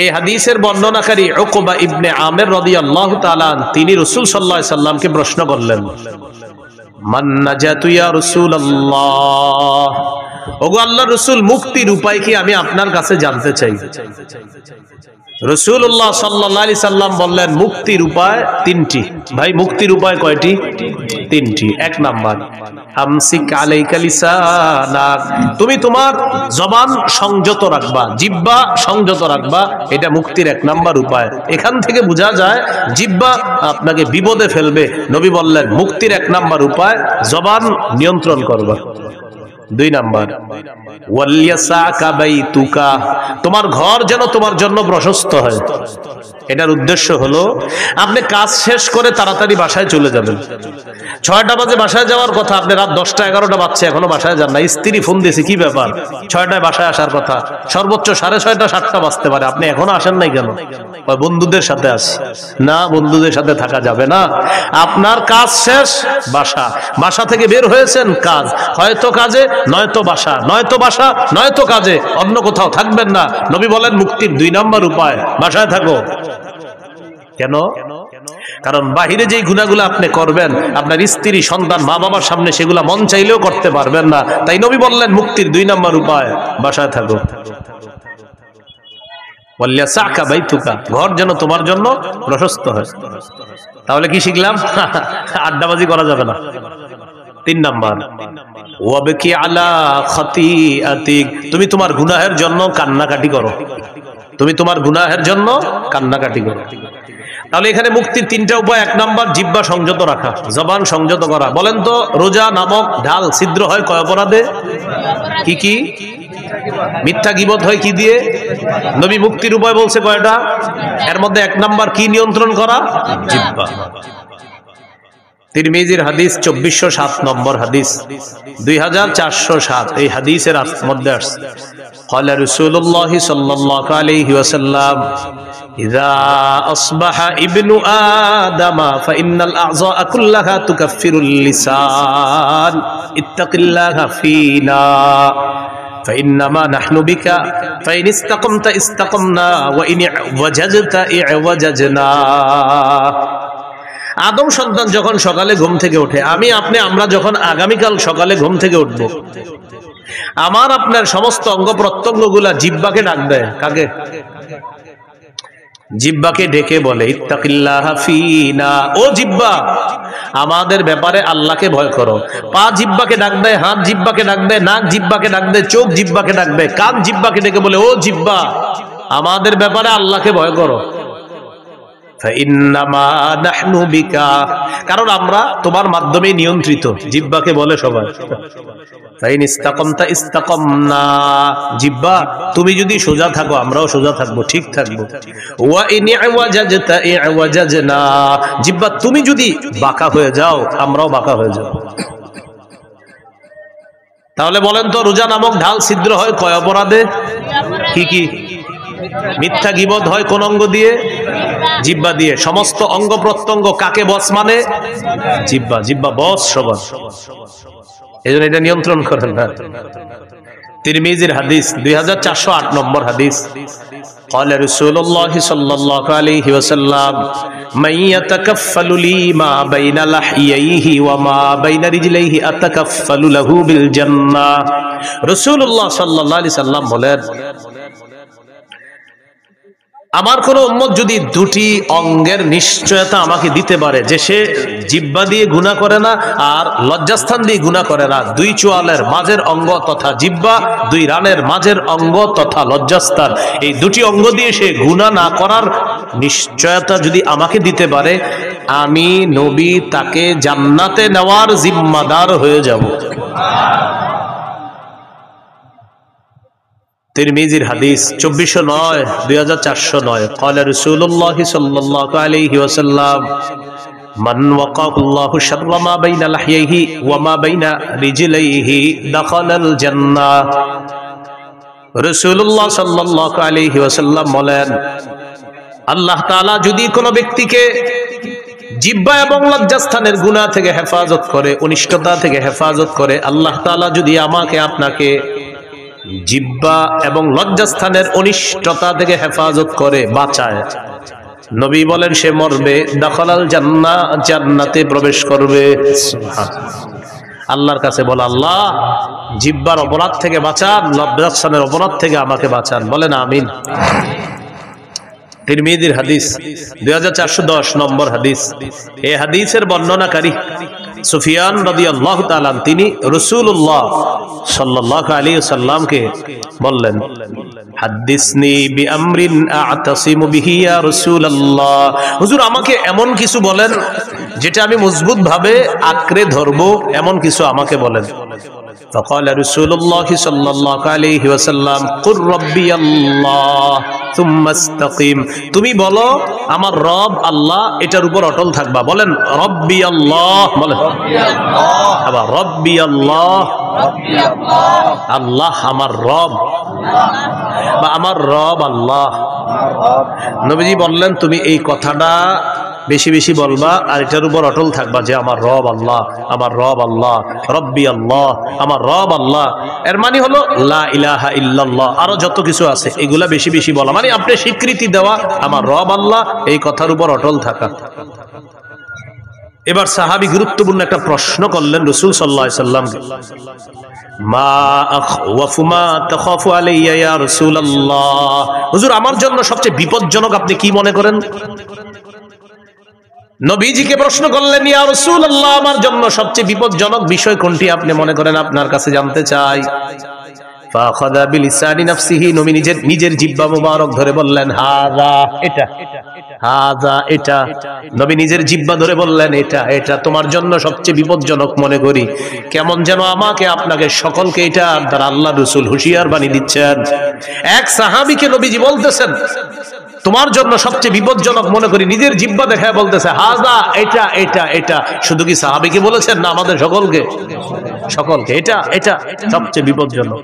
এই হাদিসের বর্ণনাকারী উকবা ইবনে আমির রাদিয়াল্লাহু তাআলা তিনি রাসূল সাল্লাল্লাহু আলাইহি সাল্লামকে প্রশ্ন করলেন, মান নাজাতু ইয়া রাসূলুল্লাহ, ওগো আল্লাহর রাসূল মুক্তির উপায় কি আমি আপনার কাছে জানতে চাই। রাসূলুল্লাহ সাল্লাল্লাহু আলাইহি সাল্লাম বললেন মুক্তির উপায় তিনটি। ভাই মুক্তির উপায় কয়টি? তিনটি। এক নাম্বার, আমসিক আলাইকা লিসানাক, তুমি তোমার জবান সংযত রাখবা, জিহ্বা সংযত রাখবা। এটা মুক্তির এক নাম্বার উপায়। এখান থেকে বোঝা যায় জিহ্বা আপনাকে বিপদে ফেলবে। নবী বললেন মুক্তির এক নাম্বার উপায় জবান নিয়ন্ত্রণ করবা। দুই নাম্বার, ওয়ালিয়াসাকা বাইতুকা, তোমার ঘর যেন তোমার জন্য প্রশস্ত হয়। এটার উদ্দেশ্য হলো আপনি কাজ শেষ করে তাড়াতাড়ি বাসায় চলে যাবেন। 6টা বাজে বাসায় যাওয়ার কথা, আপনি রাত 10টা 11টা বাজছে এখনো বাসায় যান না। স্ত্রী ফোন দিয়েছে, কি ব্যাপার 6টায় বাসায় আসার কথা, সর্বোচ্চ 6:30 7টা বাজতে পারে, আপনি এখনো আসেন নাই কেন? বন্ধুদের সাথে আসি। না, বন্ধুদের সাথে থাকা যাবে না। আপনার কাজ শেষ, বাসা, বাসা থেকে বের হয়েছেন কাজ, হয়তো কাজে নয়তো বাসা, নয়তো বাসা নয়তো কাজে, অন্য কোথাও থাকবেন না। নবী বলেন মুক্তির 2 নম্বর উপায় বাসায় থাকো। কেন? কারণ বাহিরে যেই গুনাহগুলো আপনি করবেন আপনার স্ত্রী, সন্তান, মা বাবার সামনে সেগুলা মন চাইলেও করতে পারবেন না। তাই নবী বললেন মুক্তির 2 নম্বর উপায় বাসায় থাকো। ওয়ালিয়াসাকা বাইতুকা, ঘর যেন তোমার জন্য প্রশস্ত হয়। তাহলে কি শিখলাম? আড্ডাবাজি করা যাবে না। 3 নাম্বার, ওয়াবকি আলা খাতিআতিক, তুমি তোমার গুনাহের জন্য কান্নাকাটি করো। তুমি তোমার গুনাহের জন্য কান্নাকাটি করো। তাহলে এখানে মুক্তির 3টা উপায়। 1 নাম্বার জিহ্বা সংযত রাখা, জবান সংযত করা। বলেন তো রোজা নামক ঢাল ছিদ্র হয় কয় অপরাধে? কি কি? মিথ্যা গীবত হয় কি দিয়ে? নবী মুক্তির উপায় বলছে কয়টা? এর মধ্যে 1 নাম্বার কি নিয়ন্ত্রণ করা? জিহ্বা। তিরমিজির হাদিস 2407 নম্বর হাদিস, 2407। এই হাদিসের মধ্যে আসছে قال رسول الله صلى الله عليه وسلم إذا أصبح ابن آدم فإن الأعضاء كلها تكفر اللسان اتق الله فينا فإنما نحن بك فإن استقمت استقمنا وإن اعوججت اعوججنا। আদম সন্তান যখন সকালে ঘুম থেকে ওঠে, আমি আপনি আমরা যখন আগামীকাল সকালে ঘুম থেকে উঠব, আমার আপনার সমস্ত অঙ্গ প্রত্যঙ্গ গুলা জিহ্বাকে ডাক দেয়। কাকে? জিহ্বাকে ডেকে বলে ইত্তাকিল্লাহ ফিনা, ও জিহ্বা আমাদের ব্যাপারে আল্লাহকে ভয় করো। পা জিহ্বাকে ডাক দেয়, হাত জিহ্বাকে ডাক দেয়, নাক জিহ্বাকে ডাক দেয়, চোখ জিহ্বাকে ডাক দেয়, কান জিহ্বাকে ডেকে বলে ও জিহ্বা আমাদের ব্যাপারে আল্লাহকে ভয় করো। ফাইন্নামা নাহনু বিকা, কারণ আমরা তোমার মাধ্যমে নিয়ন্ত্রিত। জিহ্বাকে বলে সবাই ফাইন ইস্তাকামতা ইস্তাকামনা, জিহ্বা তুমি যদি সোজা থাকো আমরাও সোজা থাকবো, ঠিক থাকবো। ওয়া ইন ইওয়াজাজতা ইওয়াজাজনা, জিহ্বা তুমি যদি বাঁকা হয়ে যাও আমরাও বাঁকা হয়ে যাব। তাহলে বলেন তো রোজা নামক ঢাল ছিদ্র হয় কয় অপরাধে? কি কি? মিথ্যা গীবত হয় কোন অঙ্গ দিয়ে? জিহ্বা দিয়ে। সমস্ত অঙ্গ প্রত্যঙ্গ কাকে বস মানে? জিহ্বা। জিহ্বা বস সবার, এজন্য এটা নিয়ন্ত্রণ করেন না। তিরমিজির হাদিস 2408 নম্বর হাদিস, قال رسول الله صلى الله عليه وسلم من يتكفل لي ما بين لحييه وما بين رجليه اتكفل له بالجنة। রাসূলুল্লাহ সাল্লাল্লাহু আলাইহি সাল্লাম বলেন, আমার কোন উম্মত যদি দুটি অঙ্গের নিশ্চয়তা আমাকে দিতে পারে, যে সে জিহ্বা দিয়ে গুনাহ করে না আর লজ্জাস্থান দিয়ে গুনাহ করে না, দুই চোয়ালের মাঝের অঙ্গ তথা জিহ্বা, দুই রানের মাঝের অঙ্গ তথা লজ্জাস্থান, এই দুটি অঙ্গ দিয়ে সে গুনাহ না করার নিশ্চয়তা যদি আমাকে দিতে পারে, আমি নবী তাকে জান্নাতে নেওয়ার জিম্মাদার হয়ে যাব। তিরমিজির হাদিস 2409 2409 قال رسول الله صلى الله عليه وسلم من وقاه الله شر ما بين لحييه وما بين رجليه دخل الجنة। রাসূলুল্লাহ সাল্লাল্লাহু আলাইহি ওয়াসাল্লাম বলেন, আল্লাহ তাআলা যদি কোনো ব্যক্তিকে জিহ্বা এবং লজ্জাস্থানের গুনাহ থেকে হেফাজত করে, অনিষ্টতা থেকে হেফাজত করে, আল্লাহ তাআলা যদি আমাকে আপনাকে জিহ্বা এবং লজ্জাস্থানের অনিষ্টতা থেকে হেফাজত করে, বাঁচায়, নবী বলেন সে মরবে, দাখালাল জান্নাহ, জান্নাতে প্রবেশ করবে। আল্লাহর কাছে বলে, আল্লাহ জিহ্বার অপরাধ থেকে বাঁচান, লজ্জাস্থানের অপরাধ থেকে আমাকে বাঁচান, বলেন আমিন। তিরমিজির হাদিস 2410 নম্বর হাদিস। এই হাদিসের বর্ণনাকারী সুফিয়ান রাদিয়াল্লাহু তাআলা, তিনি রাসূলুল্লাহ সাল্লাল্লাহু আলাইহি ওয়াসাল্লামকে বললেন, হাদিসনি বিআমরিন আ'তাসিমু বিহি ইয়া রাসূলুল্লাহ, হুজুর আমাকে এমন কিছু বলেন যেটা আমি মজবুত ভাবে আঁকড়ে ধরবো, এমন কিছু আমাকে বলেন। فقال رسول الله صلى الله عليه وسلم قل ربي الله ثم استقيم, তুমি বলো আমার রব আল্লাহ, এটার উপর অটল থাকবা। বলেন রব্বি আল্লাহ, বলেন আবার রব্বি আল্লাহ, আল্লাহ আমার রব, বা আমার রব আল্লাহ। নবীজি বললেন তুমি এই কথাটা বেশি বেশি বলবা আর এটার উপর অটল থাকবা যে আমার রব আল্লাহ, আমার রব আল্লাহ, রব্বি আল্লাহ, আমার রব আল্লাহ। এর মানে হলো লা ইলাহা ইল্লাল্লাহ, আরো যত কিছু আছে এগুলা বেশি বেশি বলা, মানে আপনি স্বীকৃতি দেওয়া আমার রব আল্লাহ, এই কথার উপর অটল থাকা। এবার সাহাবী গুরুত্বপূর্ণ একটা প্রশ্ন করলেন রাসূল সাল্লাল্লাহু আলাইহি সাল্লামকে, মা আখওয়াফু মা তাখাফু আলাইয়া ইয়া রাসূলুল্লাহ, হুজুর আমার জন্য সবচেয়ে বিপজ্জনক আপনি কি মনে করেন? নবীজিকে প্রশ্ন করলেন, ইয়া রাসূলুল্লাহ আমার জন্য সবচেয়ে বিপজ্জনক বিষয় কোনটি আপনি মনে করেন, আপনার কাছে জানতে চাই। ফাখাযা বিলিসানি নাফসিহি, নবী নিজের জিহ্বা মুবারক ধরে বললেন হাযা, এটা, হাযা এটা। নবী নিজের জিহ্বা ধরে বললেন এটা, এটা তোমার জন্য সবচেয়ে বিপজ্জনক মনে করি। কেমন যেন আমাকে আপনাকে সকলকে এটা দ্বারা আল্লাহ রাসূল হুঁশিয়ার বানিয়ে দিচ্ছেন। এক সাহাবীকে নবীজি বলতেছেন তোমার জন্য সবচেয়ে বিপজ্জনক মনে করি, নিজের জিহ্বা দেখায় বলতেছে হাযা, এটা এটা এটা। শুধু কি সাহাবীকে বলেছেন না আমাদের সকলকে? সকলকে, এটা এটা সবচেয়ে বিপজ্জনক।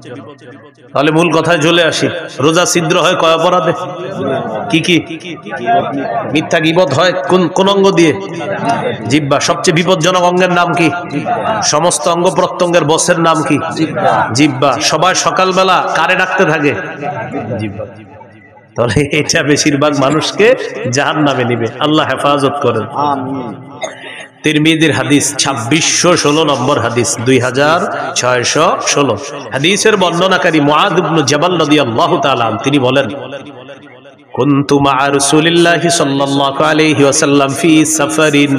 তাহলে মূল কথায় চলে আসি, রোজা ছিদ্র হয় কয় অপরাধে? কি কি? মিথ্যা গীবত হয় কোন অঙ্গ দিয়ে? জিহ্বা। সবচেয়ে বিপজ্জনক অঙ্গের নাম কি? সমস্ত অঙ্গ প্রত্যঙ্গের বসের নাম কি? জিহ্বা। সবাই সকালবেলা কারে ডাকতে থাকে? জিহ্বা। তাহলে এটা বেশিরভাগ মানুষকে জাহান্নামে নিবে, আল্লাহ হেফাজত করেন। তিরমিজির হাদিস 2616 নম্বর হাদিস, 2616 হাদিসের বর্ণনাকারী মুআদ ইবনে জাবাল রাদিয়াল্লাহু তাআলা তিনি বলেন, কুনতু মা রাসূলিল্লাহি সাল্লাল্লাহু আলাইহি ওয়াসাল্লাম ফি সাফারিন,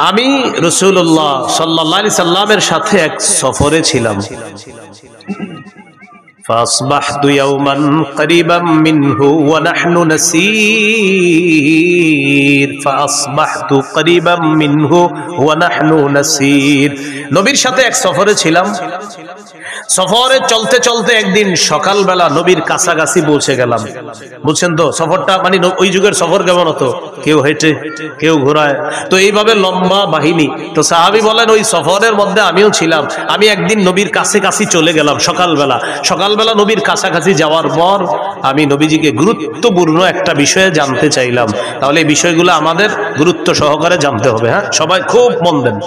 আমি রাসূলুল্লাহ সাল্লাল্লাহু আলাইহি সাল্লামের সাথে এক সফরে ছিলাম। فأصبحت يوما قريبا منه ونحن نسير فأصبحت قريبا منه ونحن نسير নবীর সাথে এক সফরে ছিলাম সফরে চলতে চলতে একদিন সকালবেলা নবীর কাছাকাছি পৌঁছে গেলাম বুঝছেন তো সফরটা মানে ওই যুগের সফর কেমন হতো কেউ হেঁটে কেউ ঘোড়ায় তো এইভাবে লম্বা বাহিনী তো সাহাবী বলেন ওই সফরের মধ্যে আমিও ছিলাম আমি একদিন নবীর কাছাকাছি চলে গেলাম সকালবেলা নবীর কাছাকাছি যাওয়ার পর আমি নবীজিকে গুরুত্বপূর্ণ একটা বিষয়ে জানতে চাইলাম তাহলে এই বিষয়গুলো আমাদের গুরুত্ব সহকারে জানতে হবে হ্যাঁ সবাই খুব মন দেন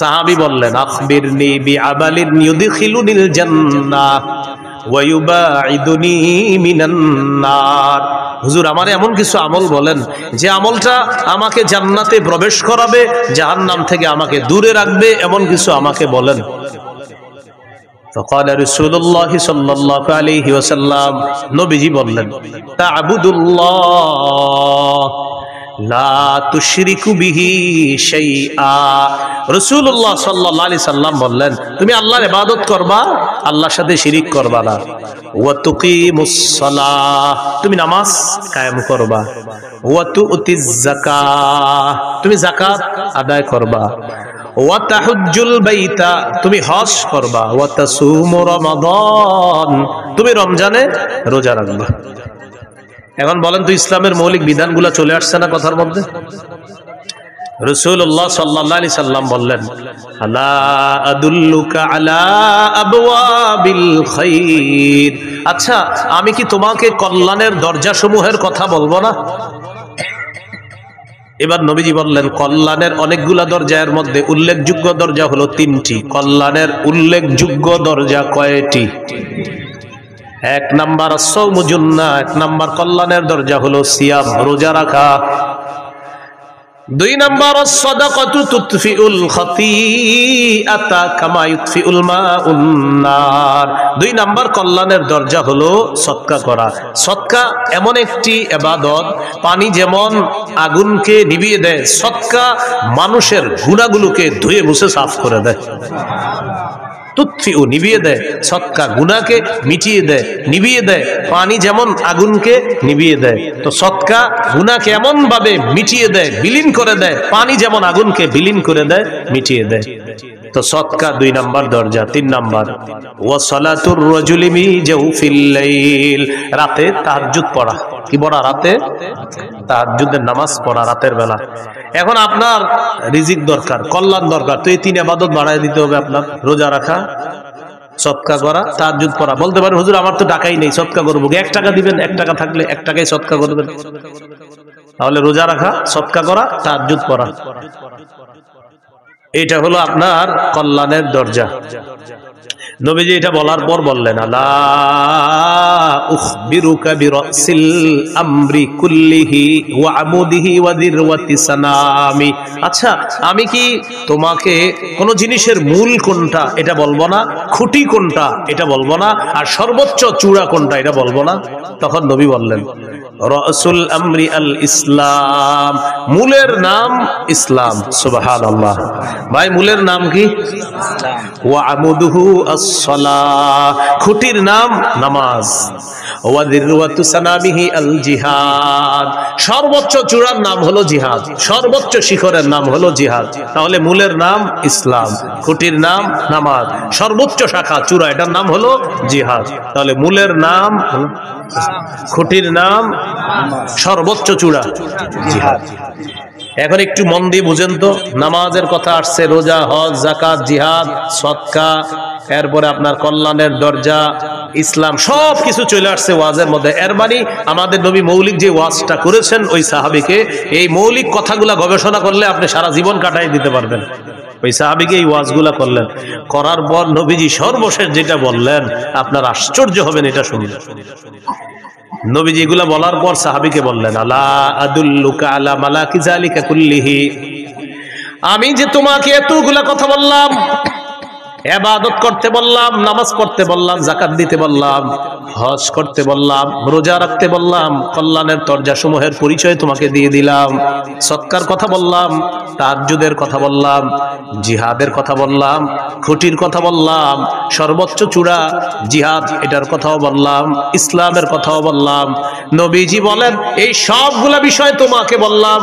সাহাবী বললেন আখবিরনি বিআমালিন ইউদখিলুনিল জান্নাহ ওয়া ইউবাইদুনি মিনান নার হুজুর আমার এমন কিছু আমল বলেন যে আমলটা আমাকে জান্নাতে প্রবেশ করাবে জাহান্নাম থেকে আমাকে দূরে রাখবে এমন কিছু আমাকে বলেন فقال رسول الله صلى الله عليه وسلم নবীজি বললেন তা'বুদুল্লাহ লা তুশরিকু বিহি শাইআ রাসূলুল্লাহ সাল্লাল্লাহু আলাইহি সাল্লাম বললেন তুমি আল্লাহর ইবাদত করবা আল্লাহর সাথে শিরিক করবা না ওয়া তুকিমুস সালাহ তুমি নামাজ কায়েম করবা ওয়া তুতিজ যাকাত তুমি যাকাত আদায় করবা ওয়া তাহুজ্জুল বাইতা তুমি হজ করবা ওয়া তাসুমু রমাদান তুমি রমজানে রোজা রাখবা এখন বলেন তো ইসলামের মৌলিক বিধানগুলো চলে আসছে না কথার মধ্যে রাসূলুল্লাহ সাল্লাল্লাহু আলাইহি সাল্লাম বললেন আলা আদুল্লুকা আলা আবওয়াবিল খাইর আচ্ছা আমি কি তোমাকে কল্যাণের দরজাসমূহের কথা বলবো না এবার নবীজি বললেন কল্যাণের অনেকগুলা দরজার মধ্যে উল্লেখযোগ্য দরজা হলো 3টি কল্যাণের উল্লেখযোগ্য দরজা কয়টি এক নাম্বার সাওমু জুন্নাহ এক নাম্বার কল্যাণের দরজা হলো সিয়াম রোজা রাখা 2 নাম্বার সাদাকাতু তুতফিউল খাতিআতা কামা ইউতফিউল মাউন নার 2 নাম্বার কল্যাণের দরজা হলো সদকা করা সদকা এমন একটি ইবাদত পানি যেমন আগুনকে নিভিয়ে দেয় সদকা মানুষের গুনাহগুলোকে ধুয়ে মুছে সাফ করে দেয় তুতফিউ নিভিয়ে দেয় সদকা গুনাহকে মিটিয়ে দেয় নিভিয়ে দেয় পানি যেমন আগুনকে নিভিয়ে দেয় তো সদকা গুনাহকে এমন ভাবে মিটিয়ে দেয় বিলীন করে দেয় পানি যেমন আগুনকে বিলীন করে দেয় মিটিয়ে দেয় তো সদকা 2 নাম্বার দরজা 3 নাম্বার ওয়া সালাতুর রাজুলি মি জাওফিল লাইল রাতে তাহাজ্জুদ পড়া কি পড়া রাতে তাহাজ্জুদের নামাজ পড়া রাতের বেলা এখন আপনার রিজিক দরকার কল্যাণ দরকার তো এই 3 ইবাদত বাড়ায় দিতে হবে আপনার রোজা রাখা সদকা করা তাহাজ্জুদ পড়া বলতে পারেন হুজুর আমার তো টাকাই নেই সদকা করব 1 টাকা দিবেন 1 টাকা থাকলে 1 টাকায় সদকা করবেন তাহলে রোজা রাখা সদকা করা তাহাজ্জুদ পড়া এটা হলো আপনার কল্যাণের দরজা নবীজি এটা বলার পর বললেন আলা উখবিরুকা বিরাসিল আমরি কুল্লিহি ওয়া আমুদিহি ওয়া দিরওয়াতি সানামি আচ্ছা আমি কি তোমাকে কোন জিনিসের মূল কোনটা এটা বলবো না খুঁটি কোনটা এটা বলবো না আর সর্বোচ্চ চূড়া কোনটা এটা বলবো না তখন নবী বললেন রাসুল আমরি আল ইসলাম মূলের নাম ইসলাম সুবহানাল্লাহ ভাই মূলের নাম কি ওয়া আমুদুহু as-সালাহ খুঁটির নাম নামাজ ওয়া দিরওয়াতু সানামিহি আল জিহাদ সর্বোচ্চ চূড়ার নাম হলো জিহাদ সর্বোচ্চ শিখরের নাম হলো জিহাদ তাহলে মূলের নাম ইসলাম খুঁটির নাম নামাজ সর্বোচ্চ শাখা চূড়া এটার নাম হলো জিহাদ তাহলে মূলের নাম খুঁটির নাম সর্বোচ্চ চূড়া জিহাদ এখন একটু মন দিয়ে বুঝেন তো নামাজের কথা আসছে রোজা হজ যাকাত জিহাদ সদকা এরপরে আপনার কল্যাণের দরজা ইসলাম সবকিছু চলে আসছে ওয়াজের মধ্যে এর মানে আমাদের নবী মৌলিক যে ওয়াজটা করেছেন ওই সাহাবীকে এই মৌলিক কথাগুলা গবেষণা করলে আপনি সারা জীবন কাটাই দিতে পারবেন ওই সাহাবীকে এই ওয়াজগুলা করলেন করার পর নবীজি সর্বশেষ যেটা বললেন আপনার আশ্চর্য হবেন এটা শুনলে নবীজি এগুলা বলার পর সাহাবীকে বললেন আলা আদুল্লুকা আলা মালাকি যালিকা কুল্লিহি আমি যে তোমাকে এতগুলা কথা বললাম ইবাদত করতে বললাম, নামাজ পড়তে বললাম, যাকাত দিতে বললাম, হজ করতে বললাম, রোজা রাখতে বললাম, কল্যাণের দরজাসমূহের পরিচয় তোমাকে দিয়ে দিলাম, সৎকার কথা বললাম, তাহাজ্জুদের কথা বললাম, জিহাদের কথা বললাম, খুঁটির কথা বললাম, সর্বোচ্চ চূড়া জিহাদ এটার কথাও বললাম, ইসলামের কথাও বললাম। নবীজি বলেন এই সবগুলা বিষয় তোমাকে বললাম,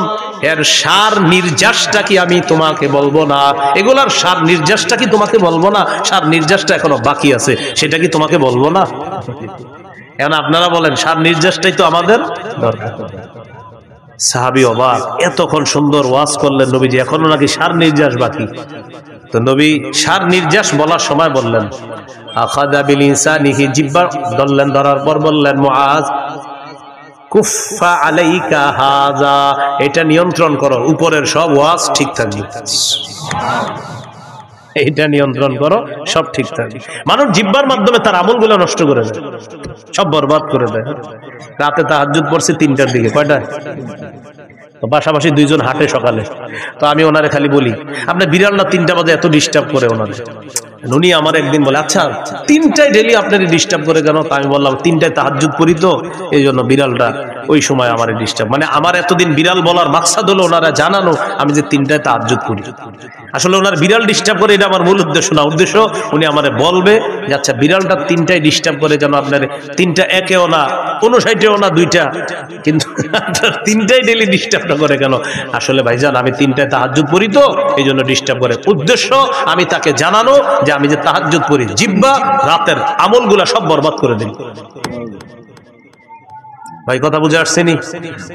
এর সার নির্যাসটা কি আমি তোমাকে বলবো না? এগুলার সার নির্যাসটা কি তোমাকে বলবো না? সার নির্যাসটা এখনো বাকি আছে, সেটা কি তোমাকে বলবো না? এখন আপনারা বলেন সার নির্যাসটাই তো আমাদের দরকার। সাহাবী অবাক, এতক্ষণ সুন্দর ওয়াজ করলেন নবীজি, এখনো নাকি সার নির্যাস বাকি। তো নবী সার নির্যাস বলার সময় বললেন আখাযা বিল ইনসানিহি, জিহ্বা ধরলেন, ধরার পর বললেন মুআজ কুফা আলাইকা হাযা, এটা নিয়ন্ত্রণ করো, উপরের সব ওয়াজ ঠিক থাকবে, এটা নিয়ন্ত্রণ করো, সব ঠিক থাকবে। মানুষ জিহ্বার মাধ্যমে তার আমলগুলো নষ্ট করে দেয়, সব বরবাদ করে দেয়। রাতে তাহাজ্জুদ পড়ছে 3টার দিকে, কয়টা? পাশাপাশি দুইজন হাঁটে সকালে, তো আমি ওনারে খালি বলি আপনার বিড়াল না 3টা বাজে এত ডিস্টার্ব করে ওনারে? উনি আমার একদিন বলে আচ্ছা 3টায় ডেলি আপনার ডিস্টার্ব করে কেন? তা আমি বললাম 3টায় তাহাজ্জুদ পড়ি তো, এই জন্য বিড়ালটা ওই সময় আমার ডিস্টার্ব। মানে আমার এতদিন বিড়াল বলার মাকসাদ হলো ওনারা জানানো আমি যে 3টায় তাহাজ্জুদ পড়ি। আসলে ওনার বিড়াল ডিস্টার্ব করে এটা আমার মূল উদ্দেশ্য না, উদ্দেশ্য উনি আমারে বলবে যে আচ্ছা বিড়ালটা 3টায় ডিস্টার্ব করে যেন আপনার 3টা একেও না 59ও না 2টা, কিন্তু 3টায় ডেলি ডিস্টার্বটা করে কেন? আসলে ভাইজান আমি 3টায় তাহাজ্জুদ পড়ি তো এই জন্য ডিস্টার্ব করে। উদ্দেশ্য আমি তাকে জানানো যে আমি যে তাহাজ্জুদ পড়ি, জিহ্বা রাতের আমলগুলা সব বরবাদ করে দিন। ভাই কথা বুঝে আসছেনি?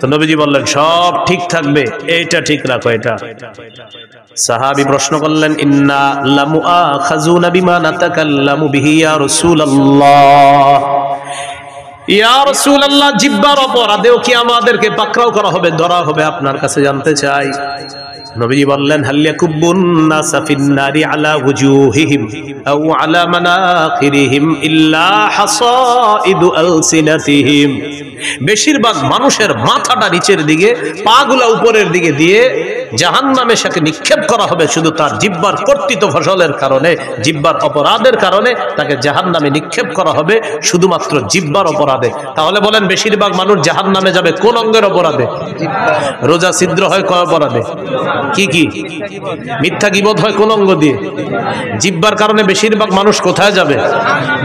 তো নবীজি বললেন সব ঠিক থাকবে, এইটা ঠিক রাখো। এটা সাহাবী প্রশ্ন করলেন ইন্না লামুআখাযুনা বিমা নাতাকাল্লামু বিহি ইয়া রাসূলুল্লাহ, ইয়া রাসূলুল্লাহ জিহ্বার অপরাধেও কি আমাদেরকে পাকড়াও করা হবে, ধরা হবে? আপনার কাছে জানতে চাই। নবীজি বললেন হাল ইয়াকুবুন নাসা ফিন নারি আলা ওয়ুজুহিহিম আও আলা মানাখিরিহিম ইল্লা হাসাইদু আলসিনাতিহিম, বেশিরভাগ মানুষের মাথাটা নিচের দিকে, পাগুলা উপরের দিকে দিয়ে জাহান্নামে সাকে নিক্ষেপ করা হবে শুধু তার জিহ্বার কর্তৃত ফসলের কারণে, জিহ্বার অপরাধের কারণে তাকে জাহান্নামে নিক্ষেপ করা হবে শুধুমাত্র জিহ্বার অপরাধে। তাহলে বলেন বেশিরভাগ মানুষ জাহান্নামে যাবে কোন অঙ্গের অপরাধে? রোজা ছিদ্র হয় কোন অপরাধে? কি কি? মিথ্যা গীবত হয় কোন অঙ্গ দিয়ে? জিহ্বার কারণে বেশিরভাগ মানুষ কোথায় যাবে?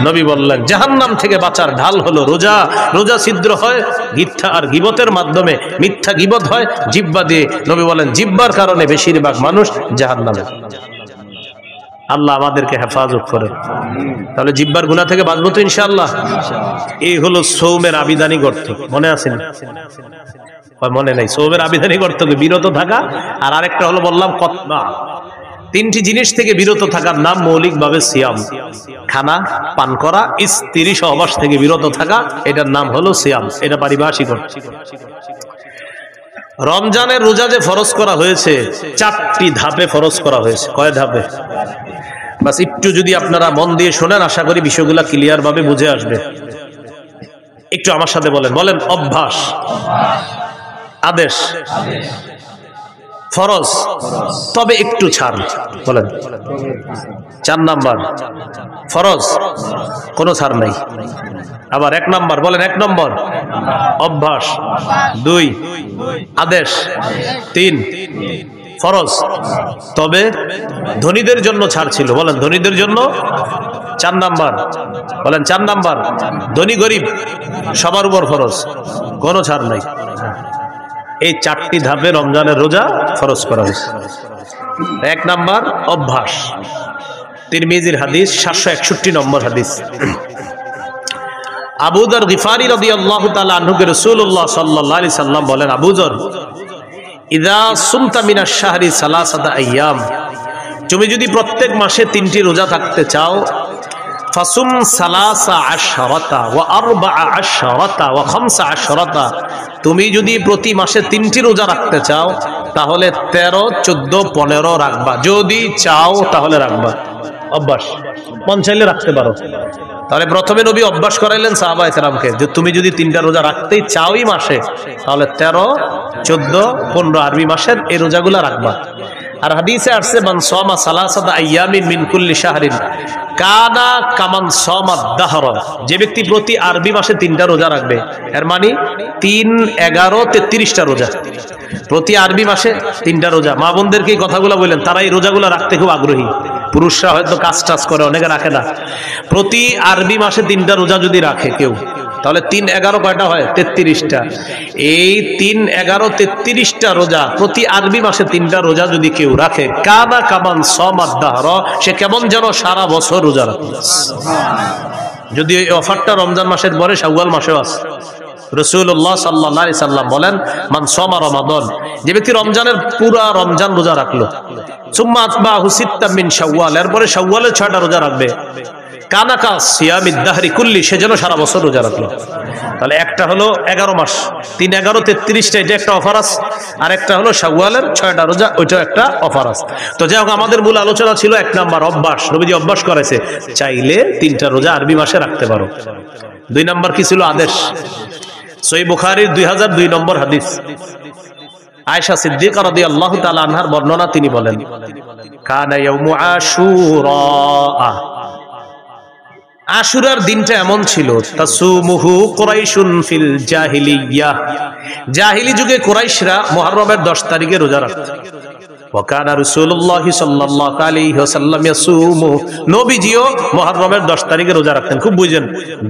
নবী বললেন জাহান্নাম থেকে বাঁচার ঢাল হলো রোজা। রোজা ছিদ্র হয় মিথ্যা আর গীবতের মাধ্যমে, মিথ্যা গীবত হয় জিহ্বা দিয়ে। নবী বলেন জিহ্বার কারণে বেশিরভাগ মানুষ জাহান্নামে। আল্লাহ আমাদেরকে হেফাজত করে। তাহলে জিহ্বার গুনাহ থেকে বাঁচবো তো ইনশাআল্লাহ। এই হলো সওমের আবিধানিক অর্থ, মনে আছে না? মনে নাই? সওমের আবিধানিক অর্থ বিরত থাকা, আর আরেকটা হলো বললাম কতমা। 3টি জিনিস থেকে বিরত থাকার নাম মৌলিকভাবে সিয়াম। খানা পান করা, স্ত্রী সহবাস থেকে বিরত থাকা, এটার নাম হলো সিয়াম। এটা পারিভাষিক অর্থ। রমজানের রোজা যে ফরজ করা হয়েছে 4টি ধাপে ফরজ করা হয়েছে। কয় ধাপে? বাস একটু যদি আপনারা মন দিয়ে শোনেন আশা করি বিষয়গুলো ক্লিয়ার ভাবে বুঝে আসবে। একটু আমার সাথে বলেন, বলেন অভ্যাস, আদেশ, ফরজ, তবে একটু ছাড়। বলেন 4 নাম্বার ফরজ, কোনো ছাড় নাই। আবার 1 নাম্বার, বলেন 1 নম্বর অভ্যাস, 2 আদেশ, 3 ফরজ, তবে ধনীদের জন্য ছাড় ছিল। বলেন ধনীদের জন্য। 4 নাম্বার, বলেন 4 নাম্বার ধনী গরিব সবার উপর ফরজ, কোনো ছাড় নাই। এই 4টি ধাপে রমজানের রোজা ফরজ করা হয়েছে। 1 নাম্বার অভ্যাস, তিরমিজির হাদিস, 761 নম্বর হাদিস। আবু যর গিফারি রাদিয়াল্লাহু তাআলা আনহুকে রাসূলুল্লাহ সাল্লাল্লাহু আলাইহি সাল্লাম বলেন, আবু যর ইযা সুমতা মিনাশ শাহরি সালাসাতা আইয়াম, তুমি যদি প্রত্যেক মাসে 3টি রোজা থাকতে চাও, ফাসুম সালাসা আশরাতা ওয়া আরবাআ আশরাতা ওয়া খামসা আশরাতা, তুমি যদি প্রতি মাসে 3টি রোজা রাখতে চাও তাহলে 13, 14, 15 রাখবা। যদি চাও তাহলে রাখবা। অভ্যাস, মন চাইলে রাখতে পারো। তাহলে প্রথমে নবী অভ্যাস করাইলেন সাহাবায়ে কেরামকে যে তুমি যদি 3টা রোজা রাখতেই চাওই মাসে তাহলে 13, 14, 15 আরবি মাসের এই রোজাগুলা রাখবা। আর হাদিসে আসছে মান সামা সালাসাতা আইয়ামিন মিন কুল্লি শাহরিন কানা কামান সামা দাহর, যে ব্যক্তি প্রতি আরবি মাসে 3টা রোজা রাখবে, এর মানে 3, 11, 33টা রোজা, প্রতি আরবি মাসে 3টা রোজা। মা বোনদেরকে এই কথাগুলো বললেন, তারা এই রোজাগুলো রাখতে খুব আগ্রহী। পুরুষরা হয়তো কাজ টাজ করে, অনেকে রাখে না। প্রতি আরবি মাসে 3টা রোজা যদি রাখে কেউ, তাহলে 3, 11 কয়টা হয়? 33টা। এই 3, 11, 33টা রোজা, প্রতি আরবি মাসে 3টা রোজা যদি কেউ রাখে, কানা কামান সামাদ দাহর, সে কেমন যেন সারা বছর রোজা রাখে। যদি এই অফারটা রমজান মাসের পরে শাওয়াল মাসেও আছে। রাসূলুল্লাহ সাল্লাল্লাহু আলাইহি সাল্লাম বলেন, মান সামা রমাদান, যে ব্যক্তি রমজানের পুরা রমজান রোজা রাখলো, সুম্মা আতবাহু সিত্তাম মিন শাওয়াল, এরপরে শাওয়ালের 6টা রোজা রাখবে, কানাকা সিয়ামিদ দাহরি কুল্লি, সে যেন সারা বছর রোজা রাখলো। তাহলে একটা হলো 11 মাস, 3, 11, 33টা, এটা একটা অফার আছে। আর একটা হলো শাওয়ালের 6টা রোজা, ওইটা একটা অফার আছে। তো যাই হোক, আমাদের মূল আলোচনা ছিল 1 নাম্বার অভ্যাস। নবীজি অভ্যাস করেছে, চাইলে 3টা রোজা আরবি মাসে রাখতে পারো। 2 নাম্বার কি ছিল? আদেশ। সহিহ বুখারীর 2002 নম্বর হাদিস, আয়েশা সিদ্দিকা রাদিয়াল্লাহু তাআলা আনহার বর্ণনা, তিনি বলেন, কানা ইয়াউমু আশুরা, আশুরার দিনটা এমন ছিল, তাসুমুহু কুরাইশুন ফিল জাহিলিয়াহ, জাহিলি যুগে কুরাইশরা মুহররমের 10 তারিখে রোজা রাখত। ওয়াকানা রাসূলুল্লাহ সাল্লাল্লাহু আলাইহি ওয়াসাল্লাম ইয়াসুমু, নবীজিও মুহররমের 10 তারিখে রোজা রাখতেন। খুব বুঝেন,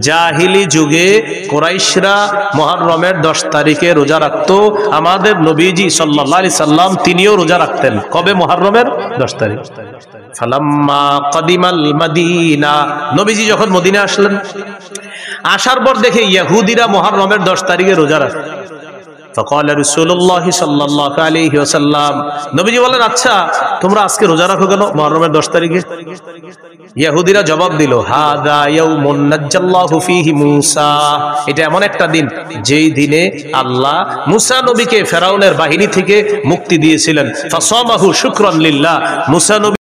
জাহিলি যুগে কুরাইশরা মুহররমের 10 তারিখে রোজা রাখত। আমাদের নবীজি সাল্লাল্লাহু আলাইহি সাল্লাম তিনিও রোজা রাখতেন। কবে? মুহররমের 10 তারিখ। ফালাম্মা কাদিমাল মাদিনা, নবীজি যখন মদিনা আসলেন, আসার পর দেখে ইহুদিরা মুহররমের 10 তারিখে রোজা রাখে। ফাকাল রাসূলুল্লাহ সাল্লাল্লাহু আলাইহি ওয়াসাল্লাম, নবীজি বলেন, আচ্ছা তোমরা আজকে রোজা রাখো কেন মুহররমের 10 তারিখে? ইহুদিরা জবাব দিল, হাদা ইয়াউমুন নাজ্জাল্লাহু ফীহি মূসা, এটা এমন একটা দিন যেই দিনে আল্লাহ মূসা নবীকে ফেরাউনের বাহিনী থেকে মুক্তি দিয়েছিলেন। ফাসামাহু শুকরান লিল্লাহ, মূসা